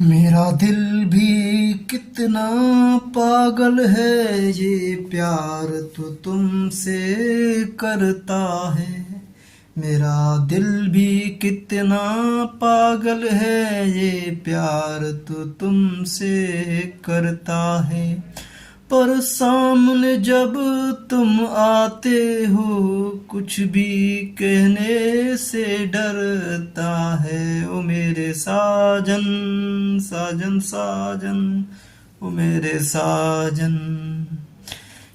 मेरा दिल भी कितना पागल है, ये प्यार तो तुमसे करता है। मेरा दिल भी कितना पागल है, ये प्यार तो तुमसे करता है। पर सामने जब तुम आते हो, कुछ भी कहने से डरता है। ओ मेरे साजन साजन साजन, ओ मेरे साजन।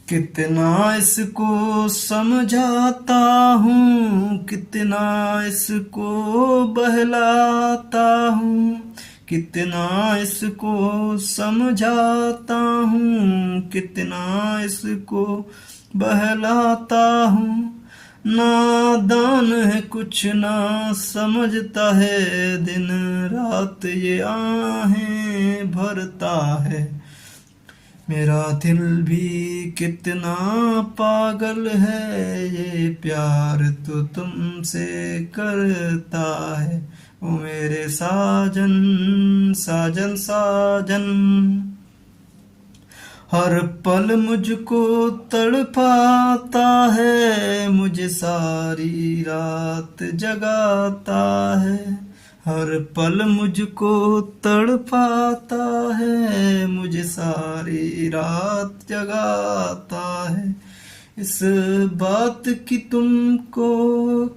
कितना इसको समझाता हूँ, कितना इसको बहलाता हूँ, कितना इसको समझाता हूँ, कितना इसको बहलाता हूँ। नादान है कुछ ना समझता है, दिन रात ये आहें भरता है। मेरा दिल भी कितना पागल है, ये प्यार तो तुमसे करता है। ओ मेरे साजन साजन साजन। हर पल मुझको तड़पाता है, मुझे सारी रात जगाता है। हर पल मुझको तड़पाता है, मुझे सारी रात जगाता है। इस बात की तुमको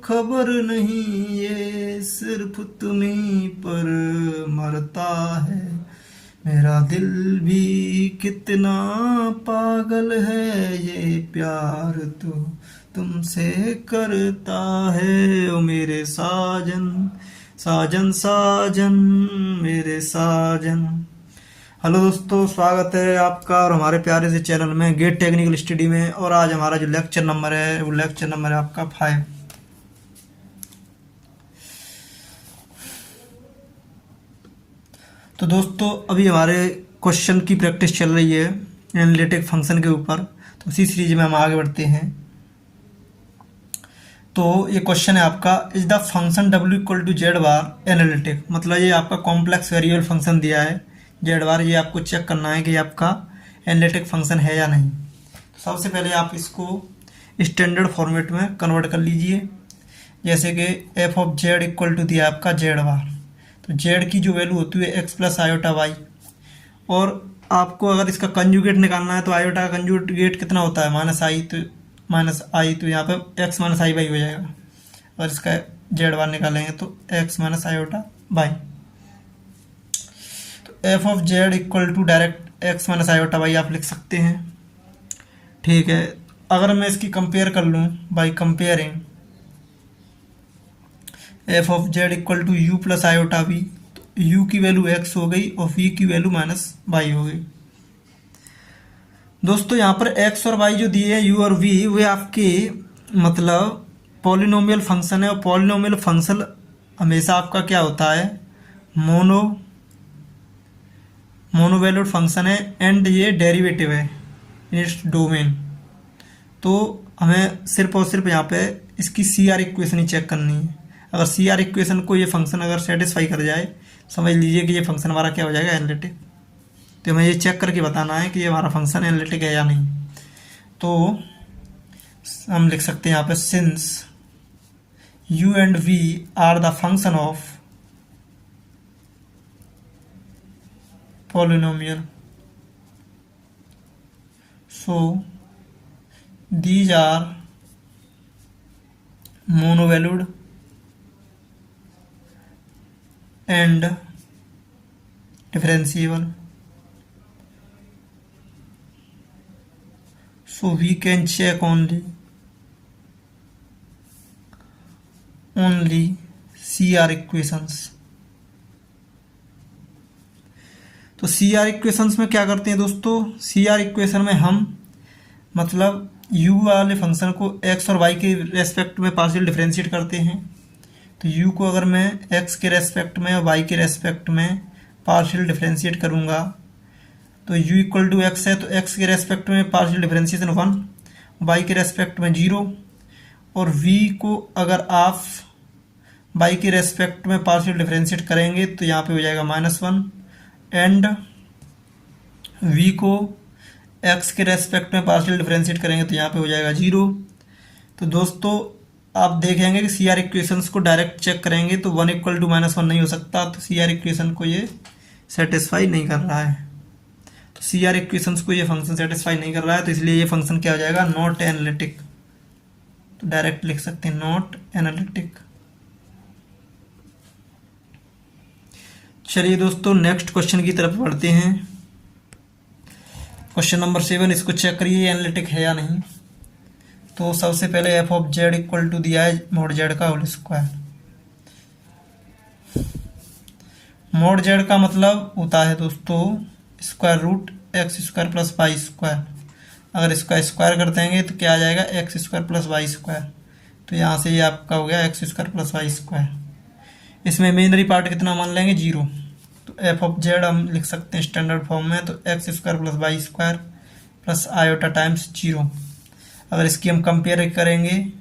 खबर नहीं, ये सिर्फ तुम्हीं पर मरता है। मेरा दिल भी कितना पागल है, ये प्यार तो तुमसे करता है। ओ मेरे साजन साजन साजन, मेरे साजन। हेलो दोस्तों, स्वागत है आपका और हमारे प्यारे से चैनल में गेट टेक्निकल स्टडी में। और आज हमारा जो लेक्चर नंबर है वो लेक्चर नंबर है आपका 5। तो दोस्तों अभी हमारे क्वेश्चन की प्रैक्टिस चल रही है एनालिटिक फंक्शन के ऊपर, तो उसी सीरीज में हम आगे बढ़ते हैं। तो ये क्वेश्चन है आपका, is the function w equal to z bar analytic. मतलब ये आपका कॉम्प्लेक्स वेरिएबल फंक्शन दिया है जेड बार, ये आपको चेक करना है कि ये आपका एनालिटिक फंक्शन है या नहीं। तो सबसे पहले आप इसको स्टैंडर्ड फॉर्मेट में कन्वर्ट कर लीजिए। जैसे कि f of z equal to दिया आपका जेड बार, तो जेड की जो वैल्यू होती है एक्स प्लस आयोटा वाई। और आपको अगर इसका कंजुगेट निकालना है तो आयोटा का कंजुगेट कितना होता है, माइनस आई। तो माइनस आई, तो यहाँ पे एक्स माइनस आई वाई हो जाएगा। और इसका जेड बार निकालेंगे तो एक्स माइनस आयोटा वाई। तो f of z equal to direct x minus iota y आप लिख सकते हैं। ठीक है, अगर मैं इसकी कंपेयर कर लूँ by comparing f of z equal to u plus iota v, तो यू की वैल्यू एक्स हो गई और वी की वैल्यू माइनस वाई हो गई। दोस्तों यहाँ पर एक्स और वाई जो दिए हैं यू और वी, वे आपके मतलब पॉलिनोमियल फंक्शन है। और पॉलिनोमियल फंक्शन हमेशा आपका क्या होता है, मोनोवैल्यूड फंक्शन है एंड ये डेरिवेटिव है इन इट्स डोमेन। तो हमें सिर्फ और सिर्फ यहाँ पे इसकी सी आर इक्वेशन ही चेक करनी है। अगर सी आर इक्वेशन को ये फंक्शन अगर सेटिस्फाई कर जाए, समझ लीजिए कि ये फंक्शन हमारा क्या हो जाएगा, एनालिटिक। तो हमें ये चेक करके बताना है कि ये हमारा फंक्शन एनालिटिक है या नहीं। तो हम लिख सकते हैं यहाँ पे since u and v are the function of polynomial, so these are monovalued and differentiable, so we can check only CR equations। तो सी आर इक्वेशंस में क्या करते हैं दोस्तों, सी आर इक्वेशन में हम मतलब u वाले फंक्शन को x और y के रेस्पेक्ट में पार्शियल डिफरेंशिएट करते हैं। तो u को अगर मैं x के रेस्पेक्ट में और y के रेस्पेक्ट में पार्शियल डिफरेंशिएट करूँगा तो u इक्वल टू एक्स है, तो x के रेस्पेक्ट में पार्शियल डिफरेंशिएशन 1, y के रेस्पेक्ट में 0। और v को अगर आप y के रेस्पेक्ट में पार्शियल डिफरेंशिएट करेंगे तो यहाँ पे हो जाएगा -1, एंड v को x के रेस्पेक्ट में पार्शियल डिफरेंशिएट करेंगे तो यहाँ पे हो जाएगा 0। तो दोस्तों आप देखेंगे कि सी आर इक्वेशंस को डायरेक्ट चेक करेंगे तो 1 = -1 नहीं हो सकता, तो सी आर इक्वेशन को ये सेटिस्फाई नहीं कर रहा है। तो सी आर इक्वेशंस को ये फंक्शन सेटिस्फाई नहीं कर रहा है, तो इसलिए ये फंक्शन क्या हो जाएगा, नॉट एनालिटिक। तो डायरेक्ट लिख सकते हैं नॉट एनालिटिक। चलिए दोस्तों नेक्स्ट क्वेश्चन की तरफ बढ़ते हैं। क्वेश्चन नंबर 7, इसको चेक करिए एनालिटिक है या नहीं। तो सबसे पहले f of z equal to दिया है मोड जेड का होल स्क्वायर। मोड जेड का मतलब होता है दोस्तों √x² + y²। अगर इसका स्क्वायर कर देंगे तो क्या आ जाएगा, x² + y²। तो यहाँ से ये आपका हो गया x² + y²। इसमें इमेजिनरी पार्ट कितना मान लेंगे, 0। तो एफ ऑफ जेड हम लिख सकते हैं स्टैंडर्ड फॉर्म में, तो x² + y² + आयोटा टाइम्स 0। अगर इसकी हम कंपेयर करेंगे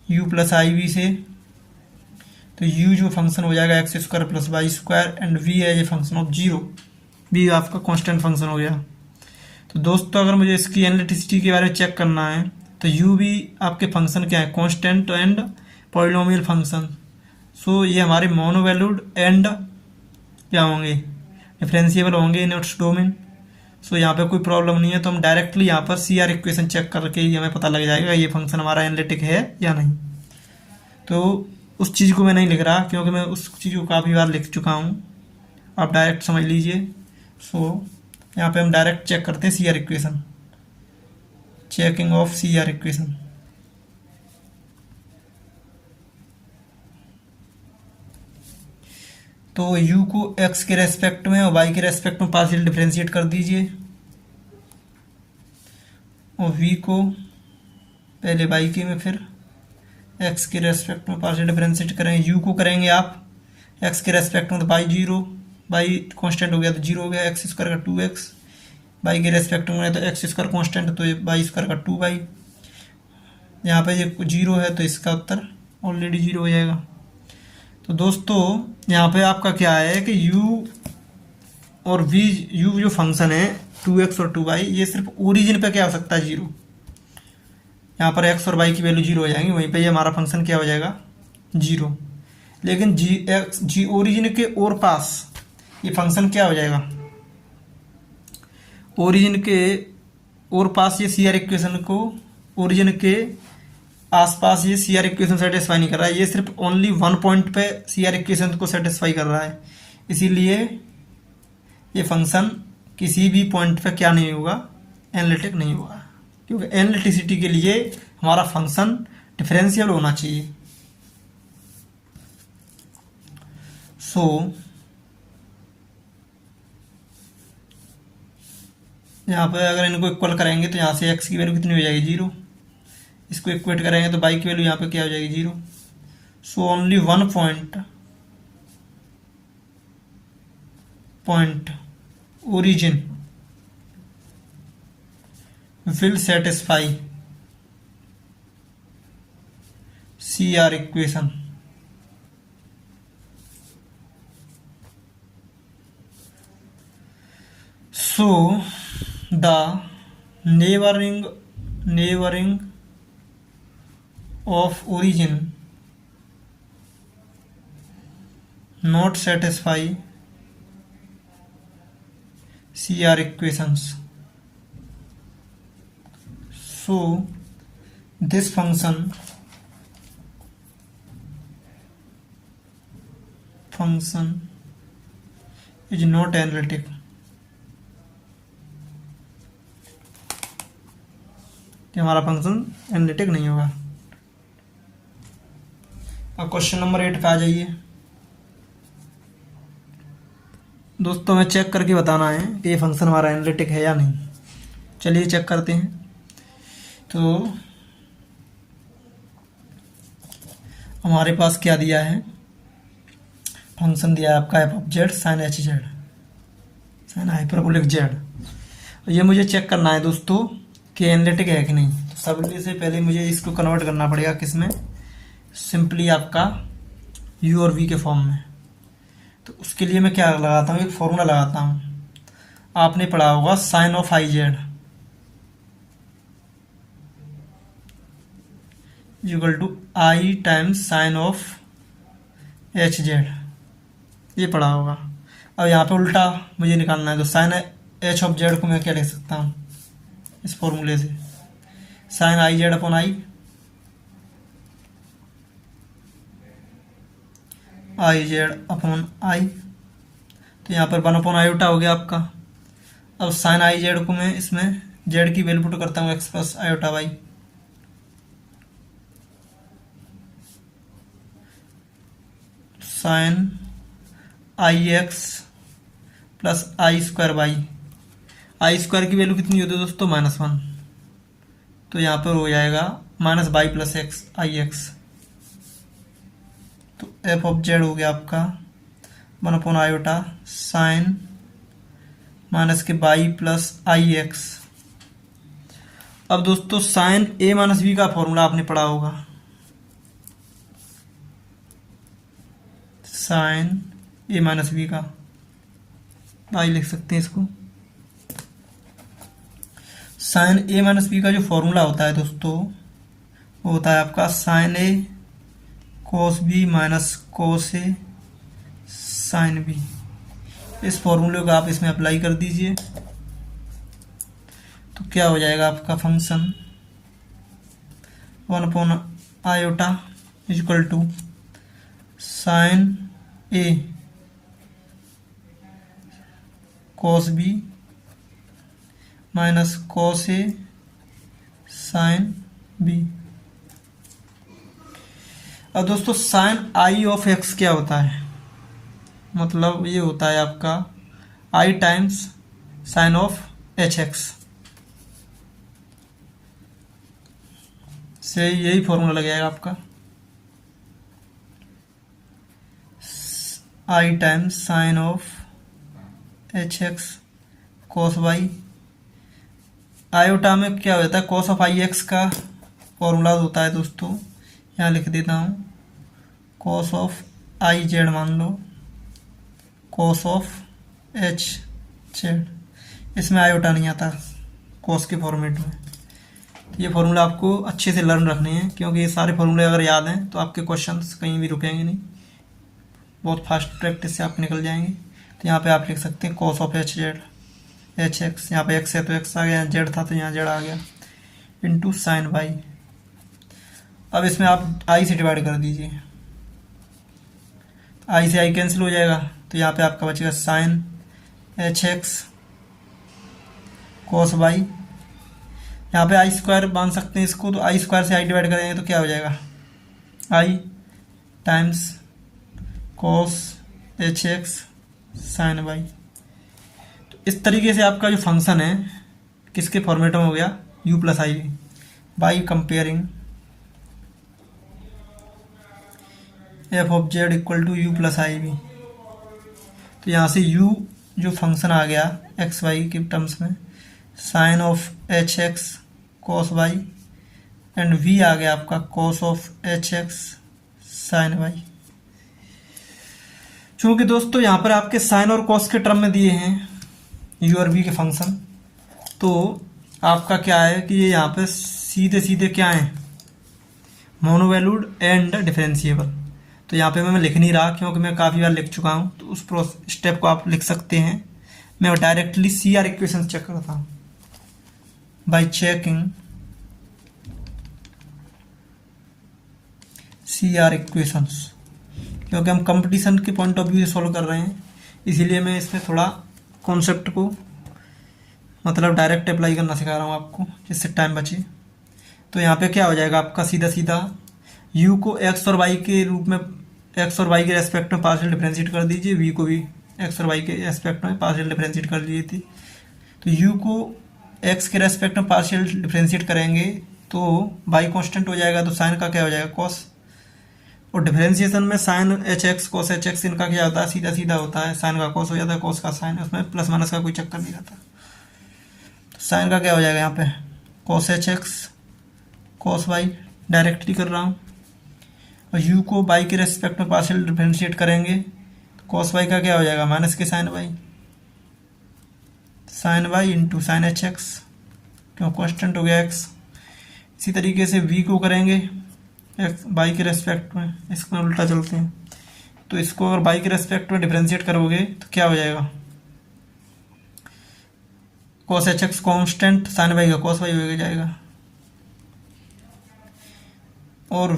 u + iv से, तो u जो फंक्शन हो जाएगा x² + y² and v as a function of 0। v आपका कांस्टेंट फंक्शन हो गया। तो दोस्तों अगर मुझे इसकी एनालिटिसिटी के बारे में चेक करना है तो u भी आपके फंक्शन क्या है, कांस्टेंट एंड पॉलिनोमियल फंक्शन। सो ये हमारे मोनोवैल्यूड एंड क्या होंगे, डिफरेंशिएबल होंगे इन इट्स डोमेन। सो यहाँ पे कोई प्रॉब्लम नहीं है, तो हम डायरेक्टली यहाँ पर सी आर इक्वेशन चेक करके ही हमें पता लग जाएगा ये फंक्शन हमारा एनालिटिक है या नहीं। तो उस चीज़ को मैं नहीं लिख रहा क्योंकि मैं उस चीज़ को काफ़ी बार लिख चुका हूँ, आप डायरेक्ट समझ लीजिए। सो यहाँ पे हम डायरेक्ट चेक करते हैं C R equation, checking of C R equation. तो u को x के रेस्पेक्ट में और y के रेस्पेक्ट में पार्शियल डिफरेंशिएट कर दीजिए, और v को पहले y के में फिर x के रेस्पेक्ट में पार्शियल डिफरेंशिएट करेंगे। u को करेंगे आप x के रेस्पेक्ट में तो y 0, y कांस्टेंट हो गया तो 0 हो गया, x² का 2x। y के रेस्पेक्ट में तो x² कांस्टेंट तो y² का 2y। यहाँ पे ये 0 है तो इसका उत्तर ऑलरेडी 0 हो जाएगा। तो दोस्तों यहाँ पे आपका क्या है कि u और v, u जो फंक्शन है 2x और 2y, ये सिर्फ ओरिजिन पे क्या हो सकता है, 0। यहाँ पर x और y की वैल्यू 0 हो जाएंगी, वहीं पे ये हमारा फंक्शन क्या हो जाएगा, 0। लेकिन जी ओरिजिन के और पास ये फंक्शन क्या हो जाएगा, ओरिजिन के और पास ये सी आर इक्वेशन को, ओरिजिन के आसपास ये सी आर इक्वेशन सेटिस्फाई नहीं कर रहा है, ये सिर्फ ओनली 1 पॉइंट पे सी आर इक्वेशन को सेटिस्फाई कर रहा है। इसीलिए ये फंक्शन किसी भी पॉइंट पे क्या नहीं होगा, एनालिटिक नहीं होगा, क्योंकि एनालिटिसिटी के लिए हमारा फंक्शन डिफरेंशियल होना चाहिए। सो यहाँ पे अगर इनको इक्वल करेंगे तो यहाँ से x की वैल्यू कितनी हो जाएगी, 0। इसको इक्वेट करेंगे तो y की वैल्यू यहाँ पे क्या हो जाएगी, 0। So only 1 point origin will satisfy CR equation. So the neighboring of origin not satisfy CR equations. So this function is not analytic. कि हमारा फंक्शन एनालिटिक नहीं होगा। अब क्वेश्चन नंबर 8 पे आ जाइए। दोस्तों हमें चेक करके बताना है कि ये फंक्शन हमारा एनालिटिक है या नहीं। चलिए चेक करते हैं। तो हमारे पास क्या दिया है, फंक्शन दिया है आपका f of z sine h z, sine hyperbolic z. ये मुझे चेक करना है दोस्तों कि एनालिटिक है कि नहीं। तो सबसे से पहले मुझे इसको कन्वर्ट करना पड़ेगा किस में, सिंपली आपका u और v के फॉर्म में। तो उसके लिए मैं क्या लगाता हूँ, एक फॉर्मूला लगाता हूँ। आपने पढ़ा होगा sine of i z equal to i times sine of h z, ये पढ़ा होगा। अब यहाँ पे उल्टा मुझे निकालना है, तो साइन एच ऑफ जेड को मैं क्या लिख सकता हूँ इस फॉर्मूले से, sine i z upon i z upon i. तो यहाँ पर 1 अपॉन आयोटा हो गया आपका। अब साइन आई जेड को मैं इसमें जेड की वैल्यू पुट करता हूँ x plus iota y, sine i x plus i square y. I square की वैल्यू कितनी होती है दोस्तों, -1, तो यहाँ पर हो जाएगा माइनस वाई प्लस एक्स आई एक्स। तो एफ ऑफ जेड हो गया आपका 1 अपॉन आयोटा साइन माइनस के बाई प्लस आई एक्स। अब दोस्तों साइन ए माइनस बी का फॉर्मूला आपने पढ़ा होगा, साइन ए माइनस बी का बाई लिख सकते हैं इसको। साइन ए माइनस बी का जो फॉर्मूला होता है दोस्तों, वो होता है आपका साइन ए कोस बी माइनस कोस ए साइन बी। इस फॉर्मूले को आप इसमें अप्लाई कर दीजिए, तो क्या हो जाएगा आपका function 1 upon iota equal to sine a cos b minus cos a sine b. अब दोस्तों साइन आई ऑफ एक्स क्या होता है, मतलब ये होता है आपका i times sine of h x, से यही फॉर्मूला लग जाएगा आपका, i times sine of h x cos y. Iota में क्या होता है, कॉस ऑफ आई एक्स का फॉर्मूला होता है दोस्तों, यहाँ लिख देता हूँ कॉस ऑफ आई जेड मान लो कॉस ऑफ एच जेड, इसमें आयोटा नहीं आता कॉस के फॉर्मेट में। तो ये फॉर्मूला आपको अच्छे से लर्न रखने हैं, क्योंकि ये सारे फॉर्मूले अगर याद हैं तो आपके क्वेश्चंस कहीं भी रुकेंगे नहीं, बहुत फास्ट प्रैक्टिस से आप निकल जाएंगे। तो यहाँ पे आप लिख सकते हैं cos of h Z H x, यहाँ पे एक्स है तो एक्स आ गया, जेड था तो यहाँ जेड आ गया, इंटू साइन वाई। अब इसमें आप आई से डिवाइड कर दीजिए, आई से आई कैंसिल हो जाएगा, तो यहाँ पे आपका बचेगा sine h x cos y. यहाँ पे आई स्क्वायर मान सकते हैं इसको, तो आई स्क्वायर से आई डिवाइड करेंगे तो क्या हो जाएगा, i times cos h x sine y. तो इस तरीके से आपका जो फंक्शन है किसके फॉर्मेट में हो गया, u plus i v, by comparing f of z equal to u plus i v. तो यहाँ से u जो फंक्शन आ गया एक्स वाई के टर्म्स में, sine of h x cos y, and v आ गया आपका cos of h x sine y. चूंकि दोस्तों यहाँ पर आपके साइन और कॉस के टर्म में दिए हैं u और v के फंक्शन, तो आपका क्या है कि ये यहाँ पे सीधे सीधे क्या है, मोनोवैल्यूड एंड डिफरेंशिएबल। तो यहाँ पे मैं लिख नहीं रहा क्योंकि मैं काफ़ी बार लिख चुका हूँ, तो उस स्टेप को आप लिख सकते हैं। मैं directly C R equation check करता हूँ by checking C R equations, क्योंकि हम कंपटीशन के पॉइंट ऑफ व्यू से सॉल्व कर रहे हैं, इसीलिए मैं इसमें थोड़ा कॉन्सेप्ट को मतलब डायरेक्ट अप्लाई करना सिखा रहा हूँ आपको, जिससे टाइम बचे। तो यहाँ पे क्या हो जाएगा आपका सीधा सीधा u को x और y के रूप में, x और y के रेस्पेक्ट में पार्शियल डिफरेंशिएट कर दीजिए, v को भी x और y के रेस्पेक्ट में पार्शियल डिफरेंशिएट कर लीजिए थी। तो u को x के रेस्पेक्ट में पार्शियल डिफरेंशिएट करेंगे तो y कांस्टेंट हो जाएगा, तो साइन का क्या हो जाएगा cos, और डिफरेंशिएशन में sine h x cos h x इनका क्या होता है, सीधा सीधा होता है, साइन का कॉस हो जाता है, कॉस का साइन, उसमें प्लस माइनस का कोई चक्कर नहीं रहता। तो साइन का क्या हो जाएगा यहाँ पे cos h x cos y, directly कर रहा हूँ, और u को y के रेस्पेक्ट में पार्शियल डिफरेंशिएट करेंगे तो कॉस वाई का क्या हो जाएगा, माइनस के sine y, sine y into sine h x, क्यों कॉन्स्टेंट हो गया एक्स। इसी तरीके से वी को करेंगे एक्स बाई के रेस्पेक्ट में, इसको उल्टा चलते हैं, तो इसको अगर बाई के रेस्पेक्ट में डिफ्रेंशिएट करोगे तो क्या हो जाएगा, cos h x constant, sine y का कॉस वाई हो जाएगा, और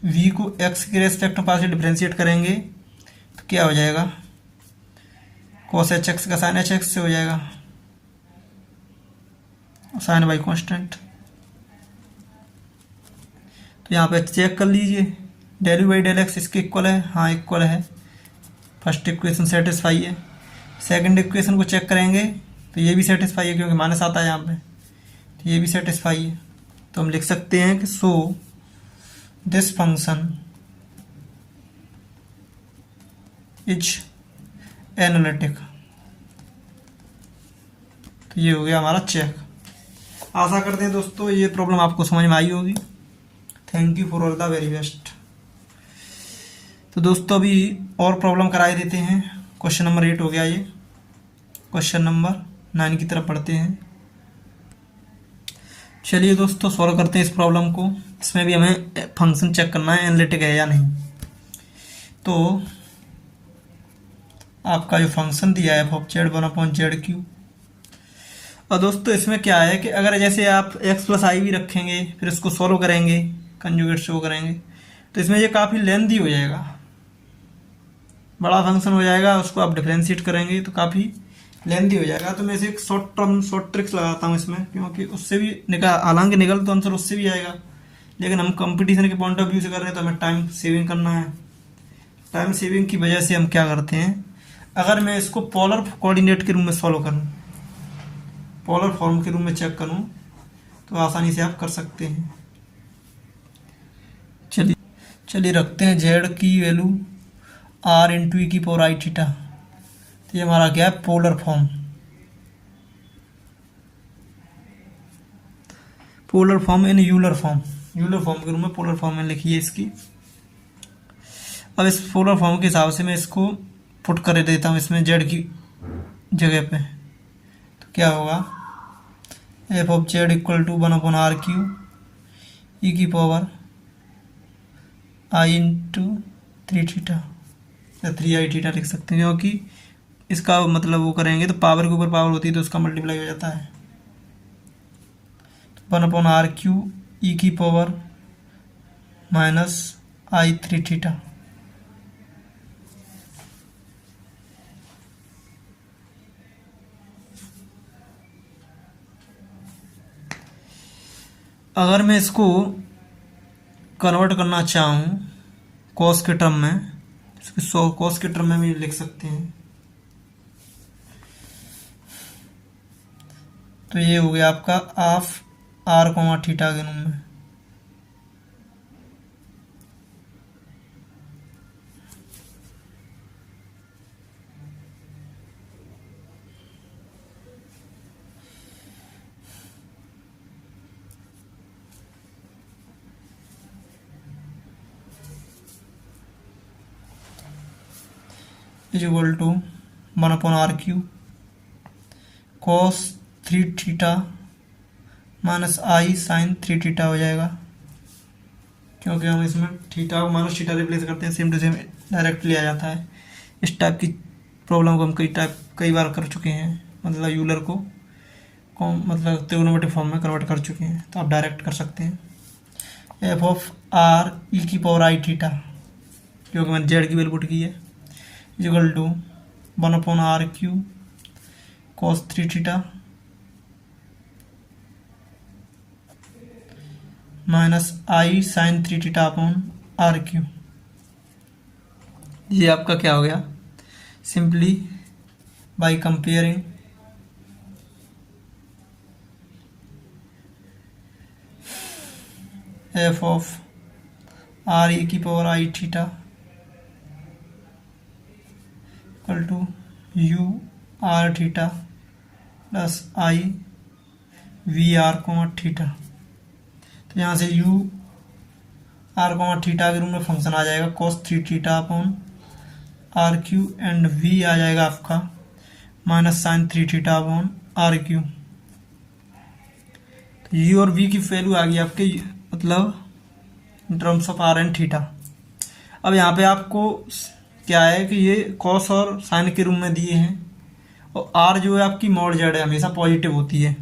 v को x के रेस्पेक्ट में पास डिफ्रेंशिएट करेंगे तो क्या हो जाएगा, cos एच एक्स का साइन एच एक्स से हो जाएगा, साइन वाई कॉन्स्टेंट। तो यहाँ पे चेक कर लीजिए, del u by del x इसके इक्वल है, हाँ इक्वल है, फर्स्ट इक्वेशन सेटिस्फाई है। सेकंड इक्वेशन को चेक करेंगे तो ये भी सेटिस्फाई है, क्योंकि माइनस आता है यहाँ पे, तो ये भी सेटिस्फाई है। तो हम लिख सकते हैं कि so this function is analytic. तो ये हो गया हमारा चेक। आशा करते हैं दोस्तों ये प्रॉब्लम आपको समझ में आई होगी। Thank you for all the very best. तो दोस्तों अभी और प्रॉब्लम कराए देते हैं। क्वेश्चन नंबर 8 हो गया ये, क्वेश्चन नंबर 9 की तरफ पढ़ते हैं। चलिए दोस्तों सॉल्व करते हैं इस प्रॉब्लम को। इसमें भी हमें फंक्शन चेक करना है एनालिटिक है या नहीं। तो आपका जो फंक्शन दिया है f(z1/z3), और दोस्तों इसमें क्या है कि अगर जैसे आप x + i भी रखेंगे फिर इसको सॉल्व करेंगे, कंजुगेट शो करेंगे, तो इसमें ये काफ़ी लेंथी हो जाएगा, बड़ा फंक्शन हो जाएगा। उसको आप डिफरेंशिएट करेंगे तो काफ़ी लेंथी हो जाएगा। तो मैं इसे एक शॉर्ट ट्रिक्स लगाता हूँ इसमें, क्योंकि उससे भी हालांकि निकल तो आंसर उससे भी आएगा, लेकिन हम कंपटीशन के पॉइंट ऑफ व्यू से कर रहे हैं तो हमें टाइम सेविंग करना है। टाइम सेविंग की वजह से हम क्या करते हैं, अगर मैं इसको पोलर कोऑर्डिनेट के रूप में सॉल्व करूँ, पोलर फॉर्म के रूप में चेक करूँ, तो आसानी से आप कर सकते हैं। चलिए रखते हैं z की वैल्यू r इंटू ई की पावर आई थीटा। तो ये हमारा क्या है, polar form. Polar form in Euler form, Euler form के रूप में पोलर फॉर्म में लिखिए इसकी। अब इस पोलर फॉर्म के हिसाब से मैं इसको पुट कर देता हूँ इसमें z की जगह पे। तो क्या होगा, f(z) = 1/r³ ई की पावर i इंटू 3θ या 3i θ लिख सकते हैं, क्योंकि इसका मतलब वो करेंगे तो पावर के ऊपर पावर होती है तो उसका मल्टीप्लाई हो जाता है। 1/r³ ई की पावर -i3θ। अगर मैं इसको कन्वर्ट करना चाहूँ कॉस के टर्म में, इसको कॉस के टर्म में भी लिख सकते हैं। तो ये हो गया आपका हाफ r, θ के रूप में। Is equal to 1/r³ cos 3θ minus i sin 3θ हो जाएगा, क्योंकि हम इसमें थीटा को माइनस थीटा रिप्लेस करते हैं, सेम टू सेम डायरेक्ट लिया जाता है। इस टाइप की प्रॉब्लम को हम कई बार कर चुके हैं, मतलब यूलर को मतलब त्रिकोणमिति फॉर्म में कन्वर्ट कर चुके हैं, तो आप डायरेक्ट कर सकते हैं। f(r) ई की पावर आई थीटा, क्योंकि मैंने जेड की वैल्यू पुट की है, equal to 1/r³ cos 3θ minus i sin 3θ/r³। ये आपका क्या हो गया, simply by comparing f(r) e की power i theta equal to u r theta plus i v r, theta. तो यहाँ से u r, थीटा के रूप में फंक्शन आ जाएगा cos 3θ/r³। R cube and v आ जाएगा आपका minus sine 3 theta upon r cube. तो यू और वी की वैल्यू आ गई आपके मतलब in terms of r and theta. अब यहाँ पे आपको क्या है कि ये कॉस और साइन के रूप में दिए हैं और आर जो है आपकी मॉड जेड है, हमेशा पॉजिटिव होती है।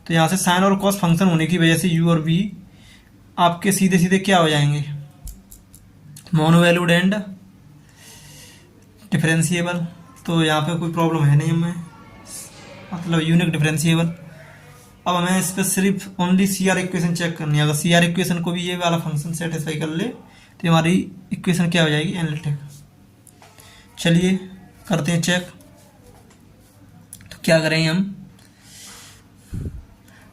तो यहाँ से साइन और कॉस फंक्शन होने की वजह से यू और वी आपके सीधे सीधे क्या हो जाएंगे, मोनो वैल्यूड एंड डिफरेंशिएबल। तो यहाँ पे कोई प्रॉब्लम है नहीं हमें, मतलब यूनिक डिफरेंशिएबल। अब हमें इस पर सिर्फ only C R equation check करनी है। अगर सी आर इक्वेशन को भी ये वाला फंक्शन सेटिस्फाई कर ले तो हमारी इक्वेशन क्या हो जाएगी, एनालिटिक। चलिए करते हैं चेक। तो क्या करेंगे हम,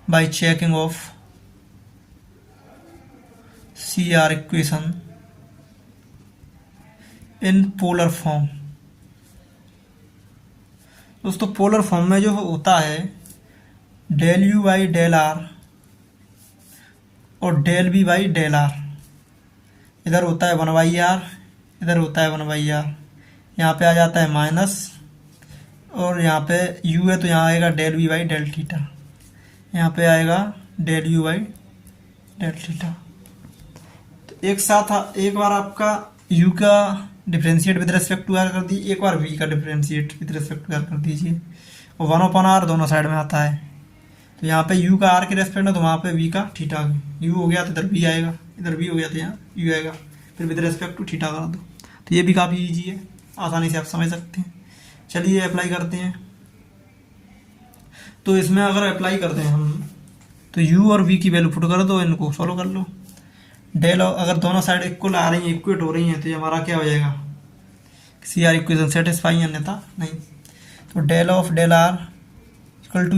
by checking of C R equation in polar form. दोस्तों पोलर फॉर्म में जो होता है del u by del r और del b by del r, इधर होता है 1/r, इधर होता है 1/r, यहाँ पे आ जाता है माइनस और यहाँ पे u है तो यहाँ आएगा del b by del theta, यहाँ पे आएगा del u by del theta. तो एक साथ एक बार आपका u का differentiate with respect to r कर दीजिए, एक बार v का differentiate with respect to r कर दीजिए और 1/r दोनों साइड में आता है। तो यहाँ पे u का r के रेस्पेक्ट में तो वहाँ पे v का थीटा, u हो गया तो इधर v आएगा, इधर v हो गया तो यहाँ u आएगा, फिर विद रेस्पेक्ट टू थीटा करा दो। तो ये भी काफ़ी ईजी है, आसानी से आप समझ सकते हैं। चलिए अप्लाई करते हैं। तो इसमें अगर अप्लाई करते हैं हम तो u और v की वैल्यू पुट कर दो, इनको सॉल्व कर लो। डेल अगर दोनों साइड इक्वल आ रही हैं, इक्वेट हो रही हैं, तो ये हमारा क्या हो जाएगा, सी आर इक्वेशन सेटिस्फाई, अन्यथा नहीं। तो del of del r equal to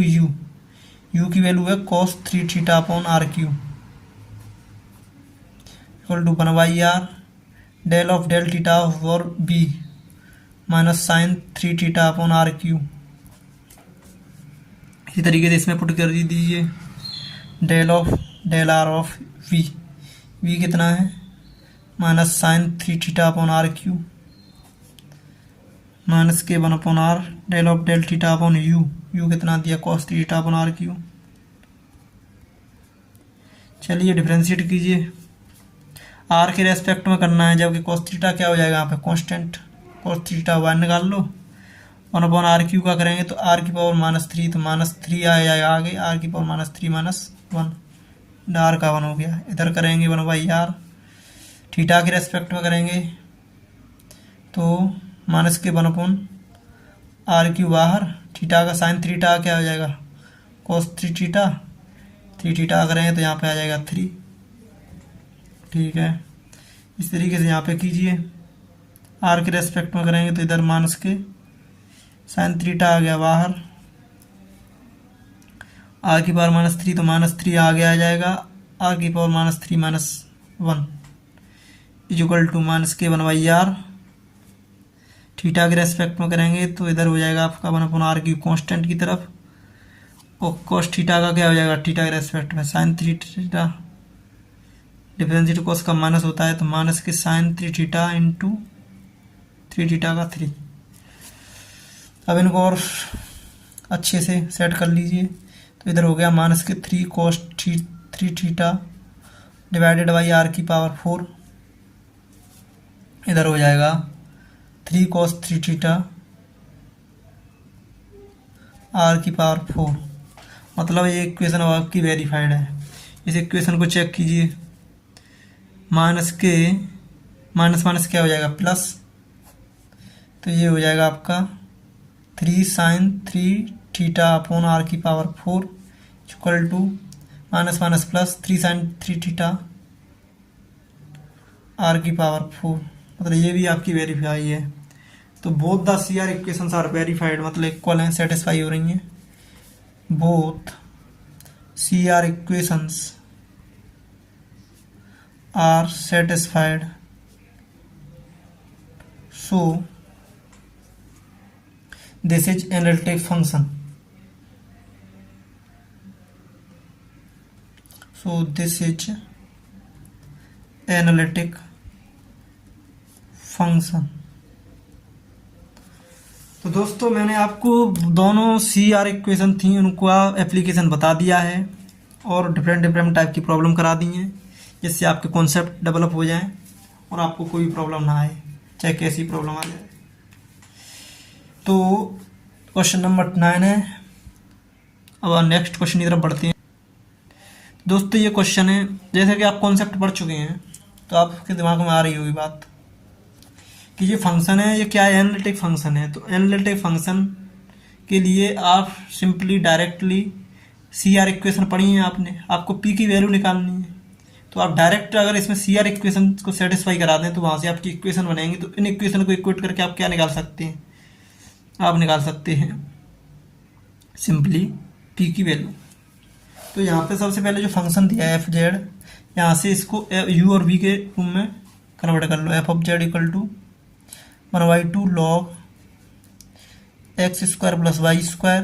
u की वैल्यू है cos 3 theta upon r cube equal to 1/r del of del theta और b minus sine 3 theta upon r cube. इसी तरीके से इसमें पुट कर दीजिए del of del r of v कितना है minus sine 3 theta upon r cube minus के 1/r del of del theta upon u कितना दिया cos 3 theta upon r Q. चलिए डिफरेंशिएट कीजिए, r के रेस्पेक्ट में करना है, जबकि cos थीटा क्या हो जाएगा यहाँ पे कांस्टेंट, cos थीटा 1 निकाल लो, 1/r क्यू का करेंगे तो r की पावर -3, तो -3 आ जाएगा आगे, r की पावर -3 -1, r का 1 हो गया। इधर करेंगे 1/r, थीटा के रेस्पेक्ट में करेंगे तो माइनस के 1/r क्यू बाहर, थीटा का साइन 3 थीटा क्या हो जाएगा cos 3 थीटा, 3 थीटा करेंगे तो यहाँ पे आ जाएगा 3। ठीक है, इस तरीके से यहाँ पे कीजिए। r के रेस्पेक्ट में करेंगे तो इधर माइनस के साइन 3 थीटा आ गया बाहर, r की पावर -3 तो -3 आगे आ जाएगा, r की पावर -3 -1 इक्वल टू माइनस के 1/r। थीटा के रेस्पेक्ट में करेंगे तो इधर हो जाएगा आपका 1/r की कांस्टेंट की तरफ, और cos थीटा का क्या हो जाएगा थीटा के रेस्पेक्ट में साइन 3 थीटा, डिफरेंशिएट cos का माइनस होता है तो माइनस के साइन 3 थीटा इंटू 3 थीटा का 3। अब इनको और अच्छे से सेट कर लीजिए। तो इधर हो गया माइनस के 3 cos 3 theta divided by r की पावर 4, इधर हो जाएगा 3 cos 3 थीटा r की पावर 4। मतलब ये इक्वेशन आपकी वेरीफाइड है। इस इक्वेशन को चेक कीजिए, माइनस के माइनस माइनस क्या हो जाएगा प्लस, तो ये हो जाएगा आपका 3 साइन 3 थीटा अपॉन r की power 4 equal to minus minus plus 3 sine 3 theta r की पावर 4। मतलब ये भी आपकी वेरीफाई है। तो both the C R equations are verified, मतलब इक्वल हैं, सेटिस्फाई हो रही हैं। Both C R equations are satisfied, so this is analytic function, so this is analytic function। तो दोस्तों मैंने आपको दोनों सी आर इक्वेशन थी उनको एप्लीकेशन बता दिया है और डिफरेंट डिफरेंट टाइप की प्रॉब्लम करा दी हैं, जिससे आपके कॉन्सेप्ट डेवलप हो जाएं और आपको कोई प्रॉब्लम ना आए, चाहे कैसी प्रॉब्लम आ जाए। तो क्वेश्चन नंबर 9 है। अब नेक्स्ट क्वेश्चन की तरफ बढ़ते हैं। दोस्तों ये क्वेश्चन है, जैसे कि आप कॉन्सेप्ट पढ़ चुके हैं तो आपके दिमाग में आ रही होगी बात कि ये फंक्शन है, ये क्या है, एनालिटिक फंक्शन है। तो एनालिटिक फंक्शन के लिए आप simply directly C R equation पढ़ी है आपने, आपको पी की वैल्यू निकालनी है। तो आप डायरेक्ट अगर इसमें सी आर इक्वेशन को सेटिस्फाई करा दें तो वहाँ से आपकी इक्वेशन बनेंगी। तो इन इक्वेशन को इक्वेट करके आप क्या निकाल सकते हैं, आप निकाल सकते हैं सिंपली पी की वैल्यू। तो यहाँ पे सबसे पहले जो फंक्शन दिया है एफ जेड, यहाँ से इसको यू और वी के रूप में कन्वर्ट कर लो। F of z equal to 1/2 log x square plus Y square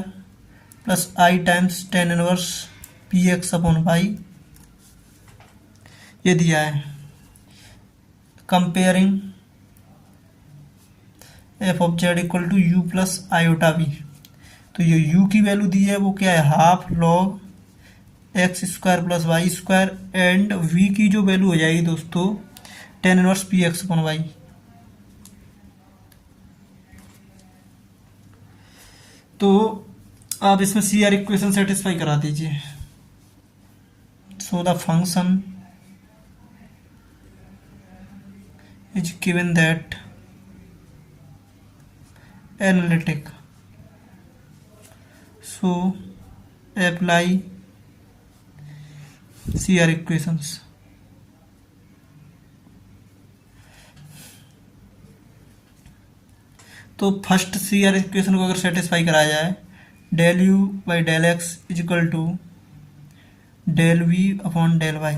plus i times tan inverse p x upon y, ये दिया है। Comparing f of z equal to u plus iota v. तो ये you की value दी है वो क्या है, half log x square plus Y square, and v की जो वैल्यू हो जाएगी दोस्तों tan inverse p x upon y. तो आप इसमें सी आर इक्वेशन सेटिस्फाई करा दीजिए। So the function is given that analytic, so apply C R equations. तो फर्स्ट सी आर इक्वेशन को अगर सेटिस्फाई कराया जाए, del u by del x is equal to del v upon del y.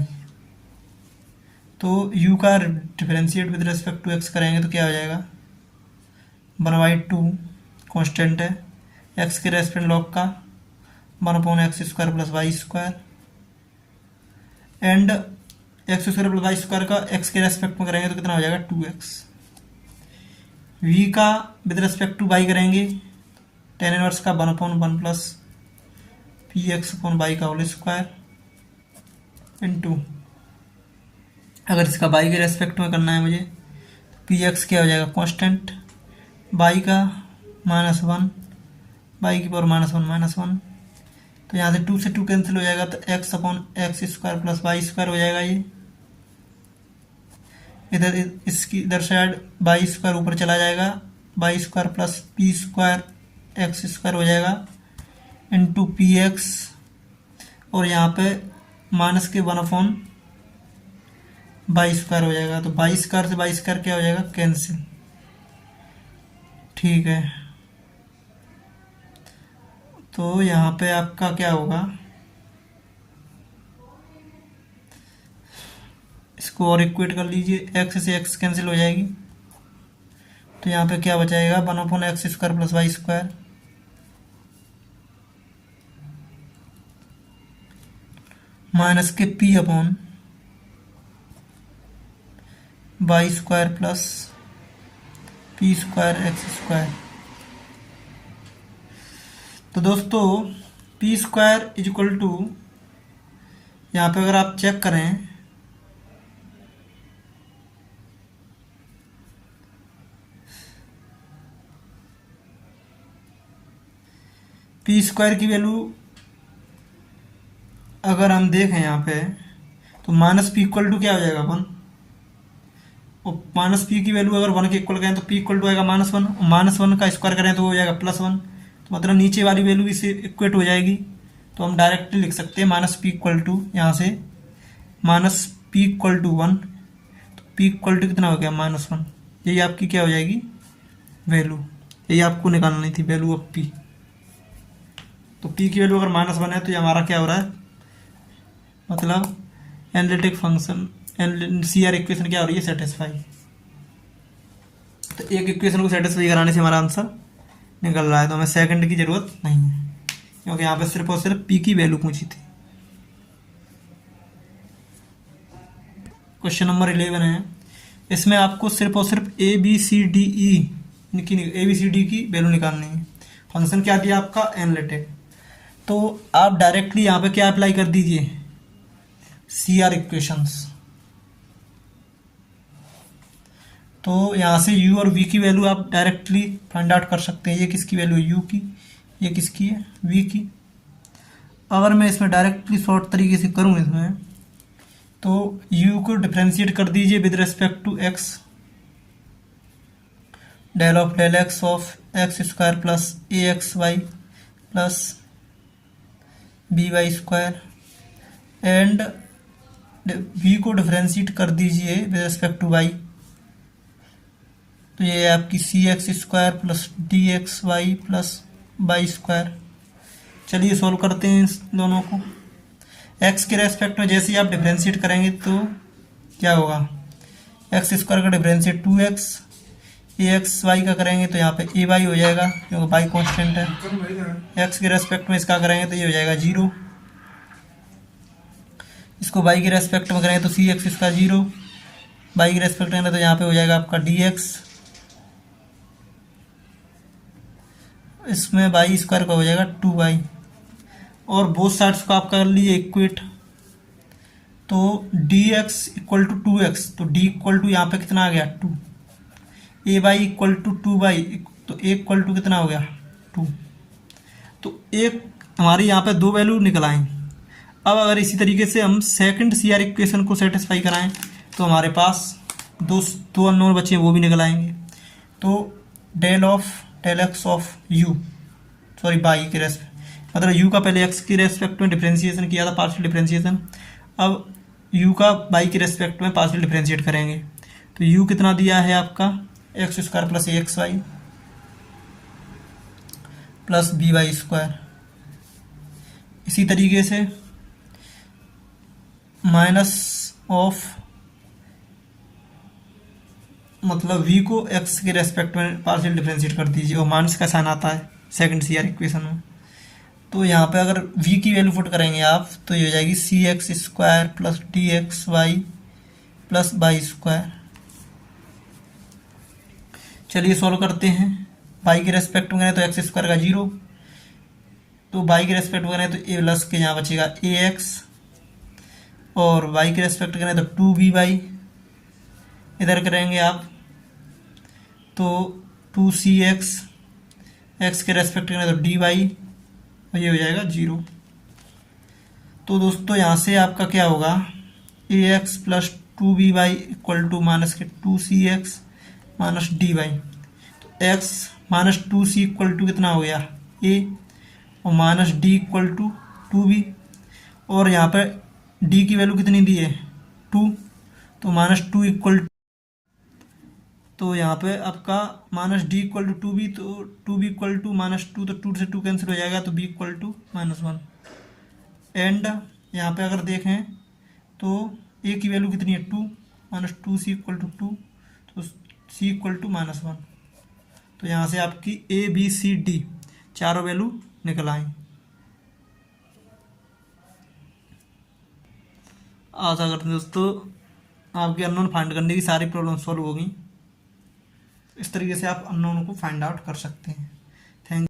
तो you का differentiate with respect to x करेंगे तो क्या हो जाएगा, 1/2 कॉन्स्टेंट है, एक्स के रेस्पेक्ट लॉग का 1/x square plus Y square, and X square plus Y square का एक्स के रेस्पेक्ट में करेंगे तो कितना हो जाएगा 2x। v का विद रिस्पेक्ट टू वाई करेंगे, टेन इनवर्स का 1/1 plus P x upon Y का होल स्क्वायर इंटू, अगर इसका वाई के रेस्पेक्ट में करना है मुझे, पी एक्स क्या हो जाएगा कांस्टेंट, वाई का -1, वाई की पावर -1 तो यहाँ से 2 से 2 कैंसिल हो जाएगा तो X upon X square plus Y square हो जाएगा। ये इधर इसकी इधर साइड वाई स्क्वायर ऊपर चला जाएगा, Y square plus P square x square हो जाएगा इंटू पी एक्स, और यहाँ पे माइनस के 1/, वाई स्क्वायर हो जाएगा। तो वाई स्क्वायर से वाई स्क्वायर क्या हो जाएगा, कैंसिल। ठीक है, तो यहाँ पे आपका क्या होगा, इसको और इक्वेट कर लीजिए, एक्स से एक्स कैंसिल हो जाएगी तो यहाँ पे क्या बचाएगा, 1/x square plus Y square minus के p upon y square plus P square x square. तो दोस्तों p square is equal to, यहाँ पे अगर आप चेक करें पी स्क्वायर की वैल्यू अगर हम देखें यहाँ पे तो माइनस पी इक्वल टू क्या हो जाएगा 1, और माइनस पी की वैल्यू अगर 1 के इक्वल करें तो पी इक्वल टू आएगा -1, और -1 का स्क्वायर करें तो हो जाएगा +1, तो मतलब नीचे वाली वैल्यू इससे इक्वेट हो जाएगी। तो हम डायरेक्टली लिख सकते हैं माइनस पी इक्वल टू, यहाँ से माइनस पी इक्वल टू 1, तो पी इक्वल टू कितना हो गया -1। यही आपकी क्या हो जाएगी वैल्यू, यही आपको निकालनी थी वैल्यू ऑफ पी। तो पी की वैल्यू अगर -1 है तो ये हमारा क्या हो रहा है, मतलब analytic function C R equation क्या हो रही है, सेटिस्फाई। तो एक इक्वेशन को सेटिस्फाई कराने से हमारा आंसर निकल रहा है, तो हमें सेकंड की जरूरत नहीं है क्योंकि यहाँ पे सिर्फ और सिर्फ पी की वैल्यू पूछी थी। क्वेश्चन नंबर 11 है, इसमें आपको सिर्फ और सिर्फ A B C D E इनकी ABCD की वैल्यू निकालनी है। फंक्शन क्या दिया आपका, एनालिटिक। तो आप डायरेक्टली यहाँ पे क्या अप्लाई कर दीजिए, CR इक्वेशंस। तो यहाँ से U और V की वैल्यू आप डायरेक्टली फाइंड आउट कर सकते हैं। ये किसकी वैल्यू है, U की, ये किसकी है, V की। अगर मैं इसमें डायरेक्टली शॉर्ट तरीके से करूँ इसमें, तो U को डिफ्रेंशिएट कर दीजिए with respect to x, del of del x of x square plus AXY plus BY square, and V को डिफ्रेंशिएट कर दीजिए विद रेस्पेक्ट टू y। तो ये है आपकी CX square plus DXY plus y square. चलिए सॉल्व करते हैं इस दोनों को। x के रेस्पेक्ट में जैसे ही आप डिफ्रेंशिएट करेंगे तो क्या होगा, x स्क्वायर का डिफ्रेंशिएट 2x, AXY का करेंगे तो यहाँ पे AY हो जाएगा क्योंकि y कांस्टेंट है। x के रेस्पेक्ट में इसका करेंगे तो ये हो जाएगा 0। इसको y के रेस्पेक्ट में करेंगे तो CX इसका 0, y के रेस्पेक्ट में तो यहाँ पे हो जाएगा आपका DX, इसमें y स्क्वायर का हो जाएगा 2y, और बोथ साइड्स को आप कर लीजिए इक्वेट। तो dx इक्वल टू 2x, तो d इक्वल टू यहाँ पे कितना आ गया 2, ay इक्वल टू 2y, तो a इक्वल टू कितना हो गया 2। तो एक हमारी यहाँ पे दो वैल्यू निकल आए। अब अगर इसी तरीके से हम सेकंड CR इक्वेशन को सेटिस्फाई कराएं तो हमारे पास दो अननोन बचे हैं, वो भी निकल आएंगे। तो del x of u, sorry y के रेस्पेक्ट, मतलब u का पहले x के रेस्पेक्ट में डिफ्रेंशिएशन किया था, पार्शियल डिफ्रेंशिएशन। अब u का y के रेस्पेक्ट में पार्शियल डिफ्रेंशिएट करेंगे। तो u कितना दिया है आपका, x square plus AXY plus BY square. इसी तरीके से माइनस ऑफ, मतलब v को x के रेस्पेक्ट में पार्शियल डिफ्रेंशिएट कर दीजिए, और माइनस का साइन आता है सेकंड CR इक्वेशन में। तो यहाँ पे अगर v की वैल्यू पुट करेंगे आप तो ये हो जाएगी CX square plus DXY plus y square. चलिए सॉल्व करते हैं। y के रेस्पेक्ट में करें तो x स्क्वायर का 0, तो y के रेस्पेक्ट में करें तो a प्लस के यहाँ बचेगा AX, और y के रेस्पेक्ट करें तो 2BY, इधर करेंगे आप तो 2CX, x के रेस्पेक्ट करें तो DY, और ये हो जाएगा 0। तो दोस्तों यहाँ से आपका क्या होगा, AX plus 2BY equal to minus के 2CX माइनस DY। तो x minus 2C equal to कितना हो गया A, और minus D equal to 2B, और यहाँ पर D की वैल्यू कितनी दी है 2, तो माइनस 2 इक्वल, तो यहाँ पे आपका minus D equal to 2B, तो 2B इक्वल टू माइनस 2, तो 2 से 2 कैंसिल हो जाएगा, तो B equal to minus 1। And यहाँ पे अगर देखें तो A की वैल्यू कितनी है 2, माइनस 2C इक्वल टू 2, तो C इक्वल टू माइनस 1। तो यहाँ से आपकी ABCD चारों वैल्यू निकल आए। आशा करते हैं दोस्तों आपके अननोन फाइंड करने की सारी प्रॉब्लम सॉल्व हो गई। इस तरीके से आप अननोन को फाइंड आउट कर सकते हैं। थैंक